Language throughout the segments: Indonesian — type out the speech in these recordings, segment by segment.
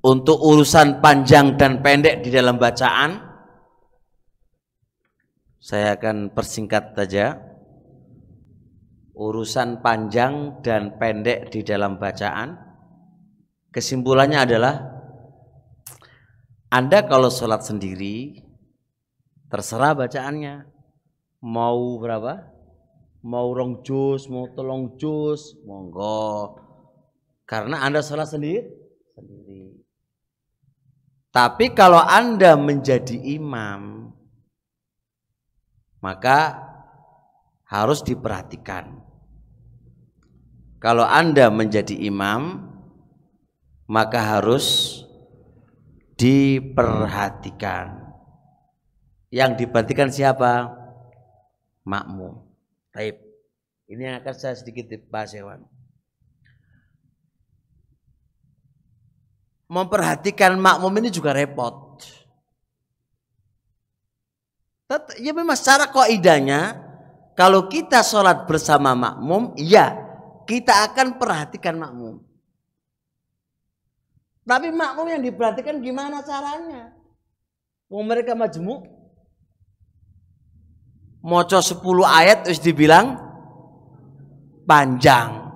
untuk urusan panjang dan pendek di dalam bacaan, saya akan persingkat saja. Urusan panjang dan pendek di dalam bacaan, kesimpulannya adalah Anda kalau sholat sendiri terserah bacaannya, mau berapa, mau rong juz, mau telung juz, monggo, karena Anda sholat sendiri. Tapi kalau Anda menjadi imam, maka harus diperhatikan. Kalau Anda menjadi imam, maka harus diperhatikan. Yang diperhatikan siapa? Makmum. Baik. Ini yang akan saya sedikit bahas, ya. Memperhatikan makmum ini juga repot. Ya memang secara kaidahnya, kalau kita sholat bersama makmum, ya kita akan perhatikan makmum. Tapi makmum yang diperhatikan gimana caranya? Mereka majmuk, moco 10 ayat terus dibilang panjang.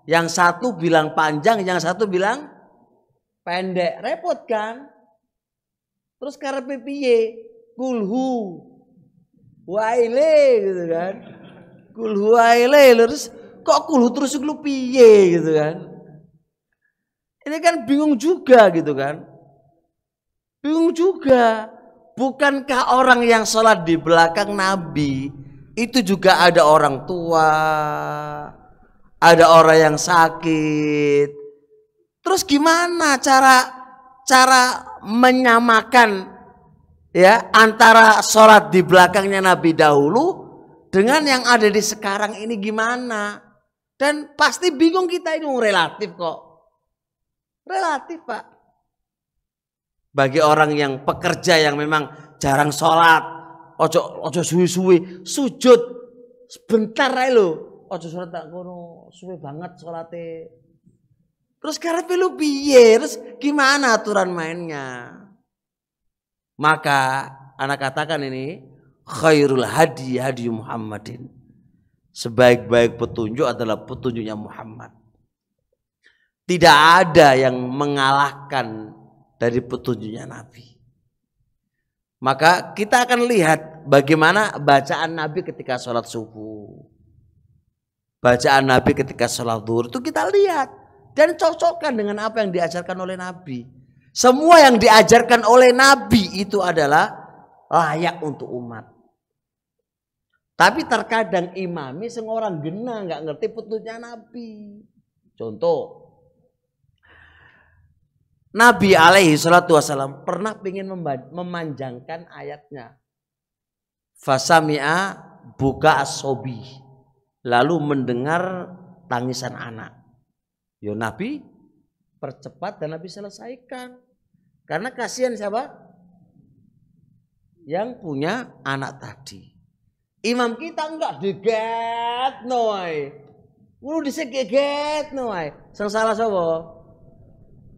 Yang satu bilang panjang, yang satu bilang pendek. Repot kan? Terus karepe piye? Kulhu waile gitu kan. Kulhu waile, terus kok kulhu terus lu piye gitu kan. Ini kan bingung juga gitu kan. Bingung juga. Bukankah orang yang sholat di belakang Nabi itu juga ada orang tua, ada orang yang sakit. Terus gimana cara menyamakan, ya, antara sholat di belakangnya Nabi dahulu dengan yang ada di sekarang ini gimana? Dan pasti bingung kita, ini relatif kok. Relatif, Pak. Bagi orang yang pekerja yang memang jarang sholat, ojo suwi-suwi, sujud sebentar aja lo. Ojo sholat tak kono, suwi banget sholatnya. Terus karepe lu piye? Terus gimana aturan mainnya? Maka anak katakan ini, khairul hadi hadi Muhammadin. Sebaik-baik petunjuk adalah petunjuknya Muhammad. Tidak ada yang mengalahkan dari petunjuknya Nabi. Maka kita akan lihat bagaimana bacaan Nabi ketika sholat subuh, bacaan Nabi ketika sholat zuhur, itu kita lihat dan cocokkan dengan apa yang diajarkan oleh Nabi. Semua yang diajarkan oleh Nabi itu adalah layak untuk umat. Tapi terkadang imami sing orang genah nggak ngerti petunjuknya Nabi. Contoh, Nabi alaihi salatu wassalam pernah ingin memanjangkan ayatnya. Fasami'a buka as-sobi, lalu mendengar tangisan anak. Yo Nabi percepat dan Nabi selesaikan. Karena kasihan siapa? Yang punya anak tadi. Imam kita enggak diget noy. Kudu disegeget noy. Sing salah sapa?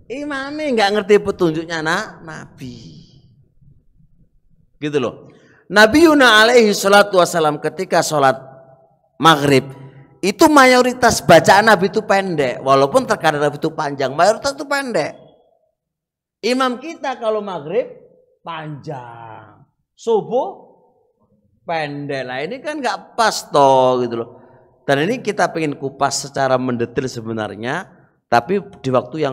Imamnya enggak ngerti petunjuknya Nabi. Gitu loh. Nabi Yuna alaihi salatu wassalam ketika sholat maghrib itu mayoritas bacaan Nabi itu pendek. Walaupun terkadang Nabi itu panjang, mayoritas itu pendek. Imam kita kalau maghrib panjang, subuh pendek. Lah ini kan nggak pas toh gitu loh. Dan ini kita pengen kupas secara mendetil sebenarnya, tapi di waktu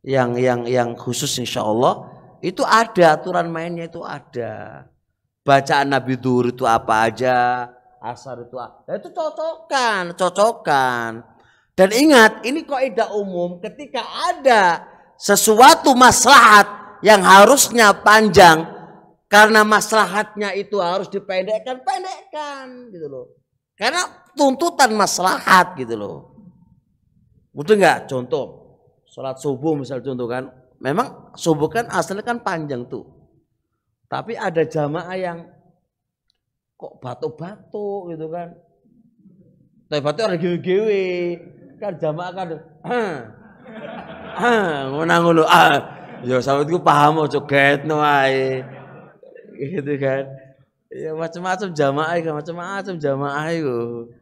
yang khusus insya Allah itu ada aturan mainnya, itu ada. Bacaan Nabi Dhuhr itu apa aja, asar itu apa. Nah, itu cocokkan. Dan ingat, ini kaidah umum, ketika ada sesuatu maslahat yang harusnya panjang, karena maslahatnya itu harus pendekkan gitu loh. Karena tuntutan maslahat gitu loh. Betul nggak? Contoh, sholat subuh misal contoh kan, memang subuh kan asalnya kan panjang tuh. Tapi ada jamaah yang kok batuk-batuk gitu kan. Tapi batuk orang gewe-gewe. Kan jamaah kan ngono. Ya sahabatku paham aja getno ae. Gitu kan. Ya macam-macam jamaah itu.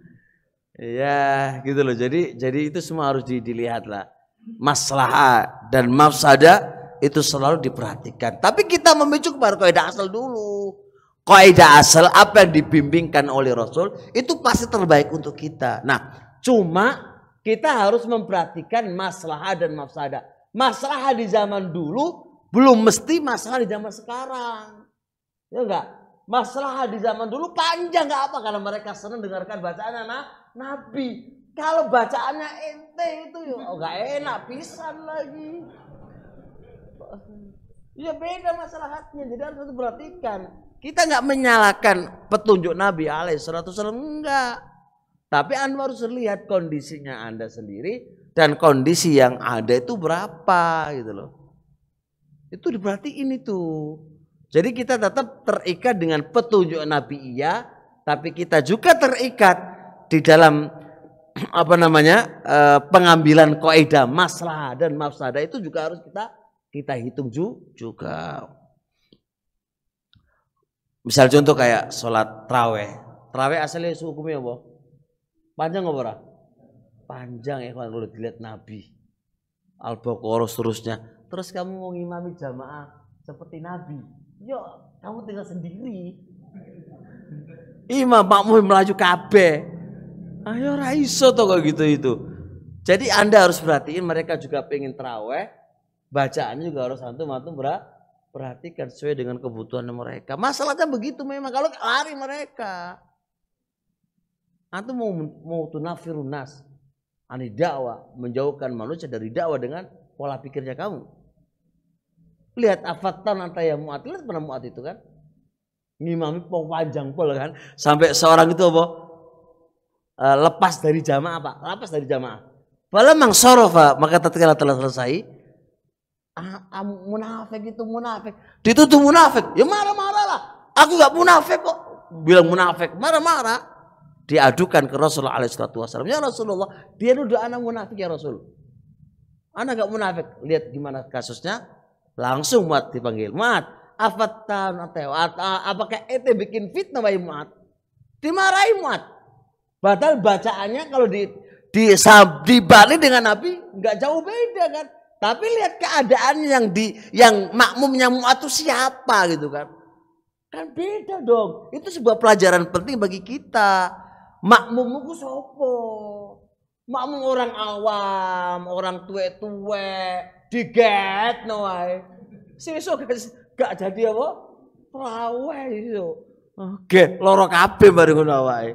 Ya, gitu loh. Jadi itu semua harus dilihat lah. Maslahah dan mafsadah itu selalu diperhatikan. Tapi kita memecu kepada kaidah asal dulu. Kaidah asal apa yang dibimbingkan oleh Rasul itu pasti terbaik untuk kita. Nah, cuma kita harus memperhatikan maslahah dan mafsadah. Maslahah di zaman dulu belum mesti masalah di zaman sekarang. Ya enggak? Masalah di zaman dulu panjang enggak apa karena mereka senang dengarkan bacaannya Nabi. Kalau bacaannya ente itu enggak enak pisan lagi. Ya beda masalahnya. Jadi harus diperhatikan. Kita enggak menyalahkan petunjuk Nabi alaihissalam enggak. Tapi Anda harus lihat kondisinya Anda sendiri dan kondisi yang ada itu berapa gitu loh. Itu diperhatiin itu. Jadi kita tetap terikat dengan petunjuk Nabi iya, tapi kita juga terikat di dalam pengambilan kaidah maslahah dan mafsadah itu juga harus kita hitung juga. Misal contoh kayak sholat tarawih. Tarawih asalnya hukumnya apa? Panjang apa ora? Panjang ya kalau dilihat Nabi. Al-Baqarah seterusnya. Terus kamu mau ngimami jamaah seperti Nabi. Yo, kamu tinggal sendiri. Imam makmum melaju kabeh. Ayo ra iso to kok gitu itu. Jadi Anda harus perhatiin mereka juga pengen tarawih. Bacaannya juga harus antum perhatikan sesuai dengan kebutuhan mereka. Masalahnya begitu memang kalau lari mereka. Antum mau tunafirun nas ani dakwah, menjauhkan manusia dari dakwah dengan pola pikirnya kamu. Lihat afatan anta ya muat, lihat pernah muat itu kan? Ngimami panjang pol kan, sampai seorang itu apa? Lepas dari jamaah apa? Lepas dari jamaah. Falamang sorofa, maka tatkala telah selesai, munafik itu munafik, dituduh munafik, ya marah-marah lah. Aku nggak munafik kok, bilang munafik, marah-marah. Diadukan ke Rasulullah SAW. Ya Rasulullah, dia nuduh anak munafik ya Rasul. Anak gak munafik. Lihat gimana kasusnya. Langsung Mu'ad dipanggil. Mu'ad, apakah ente bikin fitnah wahai Mu'ad? Dimarahi Mu'ad. Padahal bacaannya kalau dibalik dengan Nabi nggak jauh beda kan. Tapi lihat keadaan yang makmumnya Mu'ad itu siapa gitu kan. Kan beda dong. Itu sebuah pelajaran penting bagi kita. Makmummu ku sopo? Makmum orang awam, orang tua-tua, diget no wae. Sesuk gak jadi apa? Tarawih iso. Oke, loro kabeh bareng ngono wae.